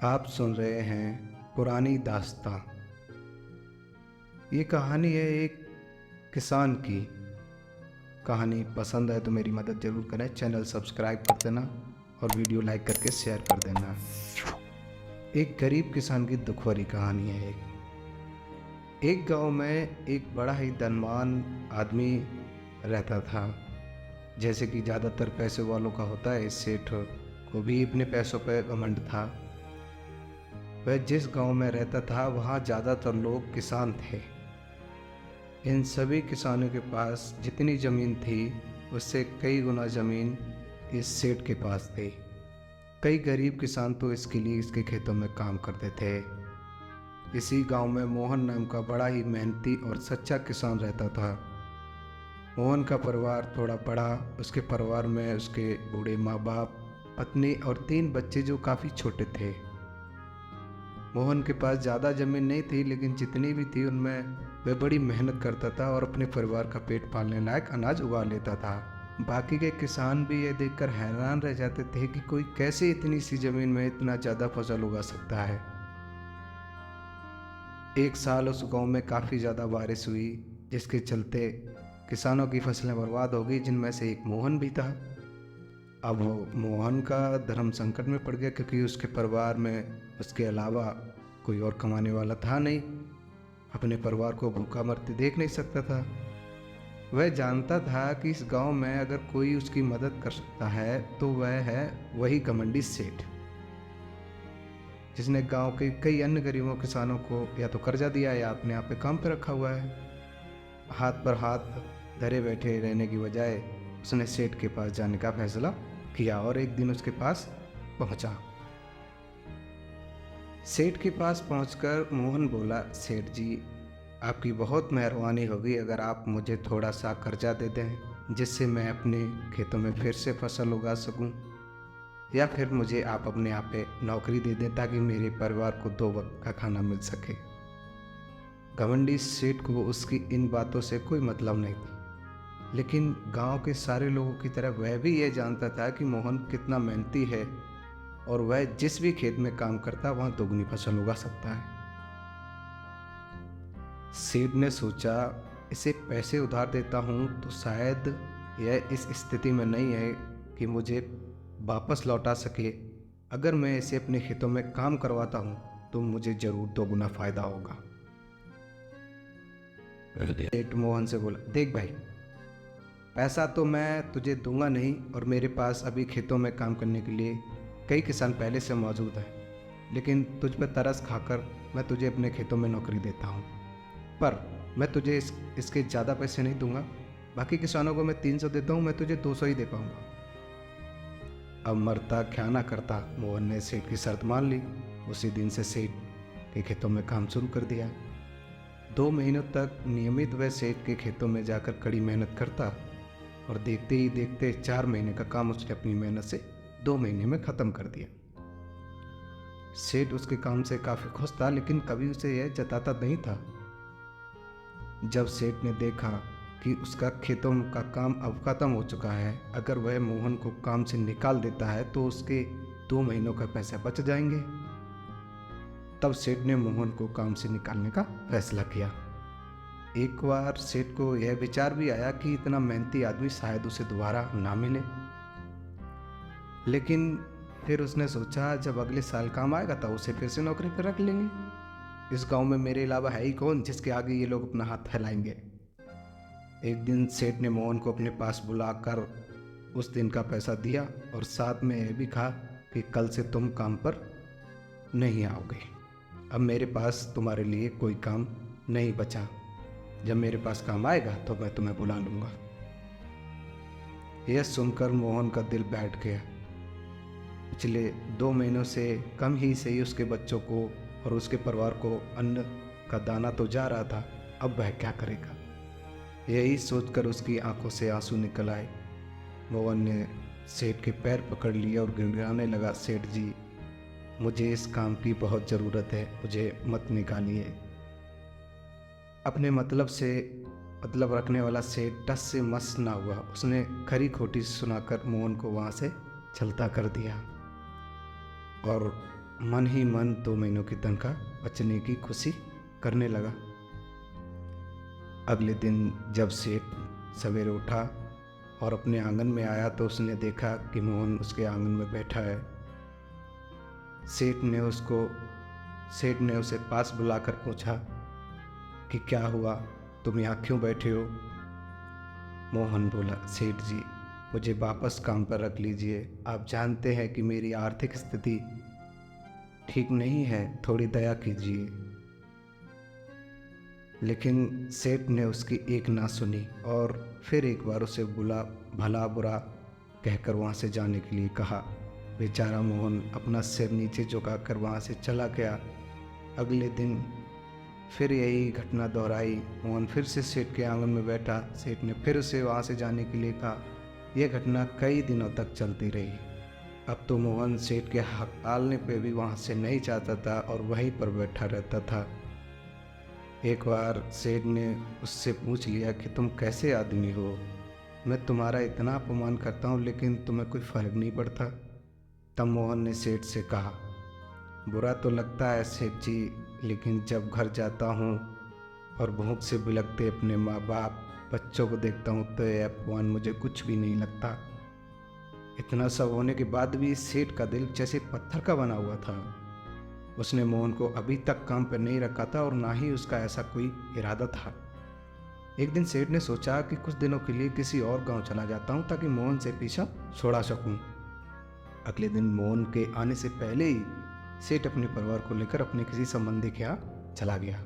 आप सुन रहे हैं पुरानी दास्तां। ये कहानी है एक किसान की। कहानी पसंद है तो मेरी मदद ज़रूर करें, चैनल सब्सक्राइब कर देना और वीडियो लाइक करके शेयर कर देना। एक गरीब किसान की दुख भरी कहानी है। एक गांव में एक बड़ा ही धनवान आदमी रहता था। जैसे कि ज़्यादातर पैसे वालों का होता है, इस सेठ को भी अपने पैसों पर घमंड था। वह जिस गांव में रहता था वहाँ ज़्यादातर लोग किसान थे। इन सभी किसानों के पास जितनी ज़मीन थी उससे कई गुना ज़मीन इस सेठ के पास थी। कई गरीब किसान तो इसके लिए इसके खेतों में काम करते थे। इसी गांव में मोहन नाम का बड़ा ही मेहनती और सच्चा किसान रहता था। मोहन का परिवार थोड़ा बड़ा। उसके परिवार में उसके बूढ़े माँ बाप, पत्नी और 3 बच्चे जो काफ़ी छोटे थे। मोहन के पास ज़्यादा ज़मीन नहीं थी, लेकिन जितनी भी थी उनमें वह बड़ी मेहनत करता था और अपने परिवार का पेट पालने लायक अनाज उगा लेता था। बाकी के किसान भी यह देखकर हैरान रह जाते थे कि कोई कैसे इतनी सी ज़मीन में इतना ज़्यादा फसल उगा सकता है। एक साल उस गांव में काफ़ी ज़्यादा बारिश हुई, जिसके चलते किसानों की फसलें बर्बाद हो गई, जिनमें से एक मोहन भी था। अब वो मोहन का धर्म संकट में पड़ गया, क्योंकि उसके परिवार में उसके अलावा कोई और कमाने वाला था नहीं। अपने परिवार को भूखा मरते देख नहीं सकता था। वह जानता था कि इस गांव में अगर कोई उसकी मदद कर सकता है तो वह है वही घमंडी सेठ, जिसने गांव के कई अन्य गरीबों किसानों को या तो कर्जा दिया या अपने आप पे काम पे रखा हुआ है। हाथ पर हाथ धरे बैठे रहने की बजाय उसने सेठ के पास जाने का फैसला किया और एक दिन उसके पास पहुंचा। सेठ के पास पहुंचकर मोहन बोला, सेठ जी, आपकी बहुत मेहरबानी होगी अगर आप मुझे थोड़ा सा कर्जा दे दें, जिससे मैं अपने खेतों में फिर से फसल उगा सकूं, या फिर मुझे आप अपने यहाँ पे नौकरी दे दें ताकि मेरे परिवार को 2 वक्त का खाना मिल सके। घमंडी सेठ को उसकी इन बातों से कोई मतलब नहीं था, लेकिन गांव के सारे लोगों की तरह वह भी यह जानता था कि मोहन कितना मेहनती है और वह जिस भी खेत में काम करता वहां दोगुनी फसल उगा सकता है। सेठ ने सोचा, इसे पैसे उधार देता हूं तो शायद यह इस स्थिति में नहीं है कि मुझे वापस लौटा सके। अगर मैं इसे अपने खेतों में काम करवाता हूं तो मुझे जरूर 2 गुना फायदा होगा। सेठ मोहन से बोला, देख भाई, पैसा तो मैं तुझे दूंगा नहीं, और मेरे पास अभी खेतों में काम करने के लिए कई किसान पहले से मौजूद हैं, लेकिन तुझ पर तरस खाकर मैं तुझे अपने खेतों में नौकरी देता हूँ। पर मैं तुझे इसके ज़्यादा पैसे नहीं दूंगा। बाकी किसानों को मैं 300 देता हूँ, मैं तुझे 200 ही दे पाऊंगा। अब मरता क्या ना करता, मोहन ने सेठ की शर्त मान ली। उसी दिन से सेठ के खेतों में काम शुरू कर दिया। 2 महीनों तक नियमित वह सेठ के खेतों में जाकर कड़ी मेहनत करता और देखते ही देखते 4 महीने का काम उसने अपनी मेहनत से 2 महीने में ख़त्म कर दिया। सेठ उसके काम से काफ़ी खुश था, लेकिन कभी उसे यह जताता नहीं था। जब सेठ ने देखा कि उसका खेतों का काम अब ख़त्म हो चुका है, अगर वह मोहन को काम से निकाल देता है तो उसके 2 महीनों का पैसा बच जाएंगे। तब सेठ ने मोहन को काम से निकालने का फैसला किया। एक बार सेठ को यह विचार भी आया कि इतना मेहनती आदमी शायद उसे दोबारा ना मिले, लेकिन फिर उसने सोचा, जब अगले साल काम आएगा तब उसे फिर से नौकरी पर रख लेंगे। इस गांव में मेरे अलावा है ही कौन जिसके आगे ये लोग अपना हाथ फैलाएंगे। एक दिन सेठ ने मोहन को अपने पास बुलाकर उस दिन का पैसा दिया और साथ में यह भी कहा कि कल से तुम काम पर नहीं आओगे। अब मेरे पास तुम्हारे लिए कोई काम नहीं बचा। जब मेरे पास काम आएगा तो मैं तुम्हें बुला लूँगा। यह सुनकर मोहन का दिल बैठ गया। पिछले 2 महीनों से कम ही सही उसके बच्चों को और उसके परिवार को अन्न का दाना तो जा रहा था, अब वह क्या करेगा। यही सोचकर उसकी आंखों से आंसू निकल आए। मोहन ने सेठ के पैर पकड़ लिए और गिड़गिड़ाने लगा, सेठ जी, मुझे इस काम की बहुत ज़रूरत है, मुझे मत निकालिए। अपने मतलब से मतलब रखने वाला सेठ टस से मस ना हुआ। उसने खरी खोटी सुनाकर मोहन को वहाँ से चलता कर दिया और मन ही मन 2 महीनों की तनख्वाह बचने की खुशी करने लगा। अगले दिन जब सेठ सवेरे उठा और अपने आंगन में आया तो उसने देखा कि मोहन उसके आंगन में बैठा है। सेठ ने उसे पास बुलाकर पूछा कि क्या हुआ, तुम यहाँ क्यों बैठे हो? मोहन बोला, सेठ जी मुझे वापस काम पर रख लीजिए। आप जानते हैं कि मेरी आर्थिक स्थिति ठीक नहीं है, थोड़ी दया कीजिए। लेकिन सेठ ने उसकी एक ना सुनी और फिर एक बार उसे भला बुरा कहकर वहाँ से जाने के लिए कहा। बेचारा मोहन अपना सिर नीचे झुकाकर वहाँ से चला गया। अगले दिन फिर यही घटना दोहराई। मोहन फिर से सेठ के आंगन में बैठा। सेठ ने फिर उसे वहाँ से जाने के लिए कहा। यह घटना कई दिनों तक चलती रही। अब तो मोहन सेठ के हड़तालने पे भी वहाँ से नहीं जाता था और वहीं पर बैठा रहता था। एक बार सेठ ने उससे पूछ लिया कि तुम कैसे आदमी हो, मैं तुम्हारा इतना अपमान करता हूँ लेकिन तुम्हें कोई फ़र्क नहीं पड़ता। तब मोहन ने सेठ से कहा, बुरा तो लगता है सेठ जी, लेकिन जब घर जाता हूँ और भूख से बिलखते अपने माँ बाप बच्चों को देखता हूँ तो यह अपमान मुझे कुछ भी नहीं लगता। इतना सब होने के बाद भी सेठ का दिल जैसे पत्थर का बना हुआ था। उसने मोहन को अभी तक काम पर नहीं रखा था और ना ही उसका ऐसा कोई इरादा था। एक दिन सेठ ने सोचा कि कुछ दिनों के लिए किसी और गांव चला जाता हूँ ताकि मोहन से पीछा छुड़ा सकूँ। अगले दिन मोहन के आने से पहले ही सेठ अपने परिवार को लेकर अपने किसी संबंधी के यहाँ चला गया।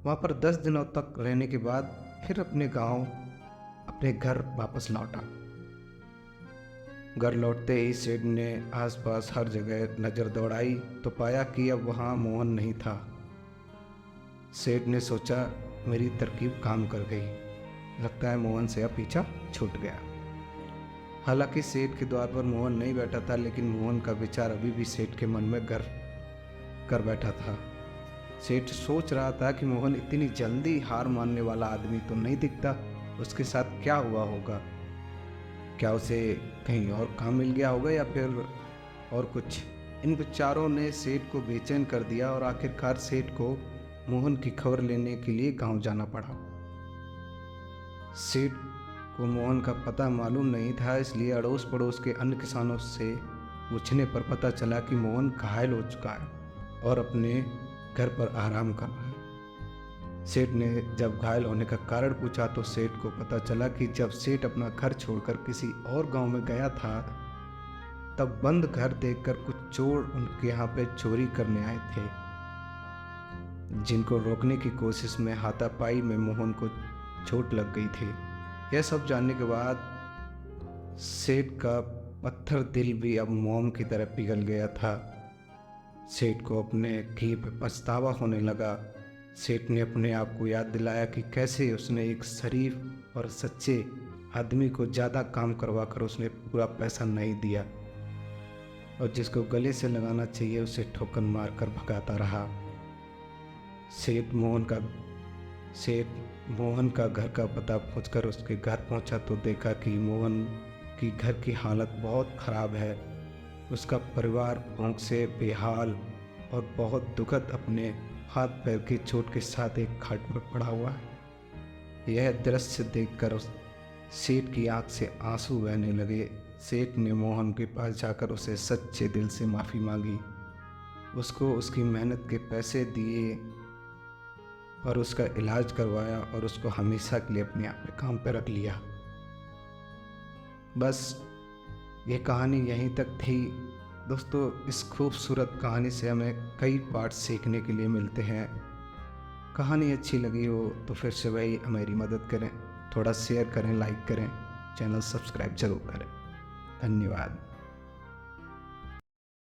वहाँ पर 10 दिनों तक रहने के बाद फिर अपने घर वापस लौटा। घर लौटते ही सेठ ने आसपास हर जगह नज़र दौड़ाई तो पाया कि अब वहाँ मोहन नहीं था। सेठ ने सोचा मेरी तरकीब काम कर गई, लगता है मोहन से अब पीछा छूट गया। हालांकि सेठ के द्वार पर मोहन नहीं बैठा था, लेकिन मोहन का विचार अभी भी सेठ के मन में घर कर बैठा था। सेठ सोच रहा था कि मोहन इतनी जल्दी हार मानने वाला आदमी तो नहीं दिखता, उसके साथ क्या हुआ होगा? क्या उसे कहीं और काम मिल गया होगा या फिर और कुछ? इन विचारों ने सेठ को बेचैन कर दिया और आखिरकार सेठ को मोहन की खबर लेने के लिए गांव जाना पड़ा। सेठ को मोहन का पता मालूम नहीं था, इसलिए अड़ोस पड़ोस के अन्य किसानों से पूछने पर पता चला कि मोहन घायल हो चुका है और अपने घर पर आराम कर रहा है। सेठ ने जब घायल होने का कारण पूछा तो सेठ को पता चला कि जब सेठ अपना घर छोड़कर किसी और गांव में गया था तब बंद घर देखकर कुछ चोर उनके यहाँ पे चोरी करने आए थे, जिनको रोकने की कोशिश में हाथापाई में मोहन को चोट लग गई थी। यह सब जानने के बाद सेठ का पत्थर दिल भी अब मोम की तरह पिघल गया था। सेठ को अपने किए पे पछतावा होने लगा। सेठ ने अपने आप को याद दिलाया कि कैसे उसने एक शरीफ और सच्चे आदमी को ज़्यादा काम करवाकर उसने पूरा पैसा नहीं दिया और जिसको गले से लगाना चाहिए उसे ठोकर मारकर भगाता रहा। सेठ मोहन का घर का पता पूछकर उसके घर पहुंचा तो देखा कि मोहन की घर की हालत बहुत ख़राब है। उसका परिवार भूख से बेहाल और बहुत दुखद अपने हाथ पैर की चोट के साथ एक खाट पर पड़ा हुआ है। यह दृश्य देखकर उस सेठ की आंख से आंसू बहने लगे। सेठ ने मोहन के पास जाकर उसे सच्चे दिल से माफ़ी मांगी, उसको उसकी मेहनत के पैसे दिए और उसका इलाज करवाया और उसको हमेशा के लिए अपने आप पे काम पे रख लिया। बस ये कहानी यहीं तक थी। दोस्तों, इस खूबसूरत कहानी से हमें कई पार्ट सीखने के लिए मिलते हैं। कहानी अच्छी लगी हो तो फिर से वही मेरी मदद करें, थोड़ा शेयर करें, लाइक करें, चैनल सब्सक्राइब जरूर करें। धन्यवाद।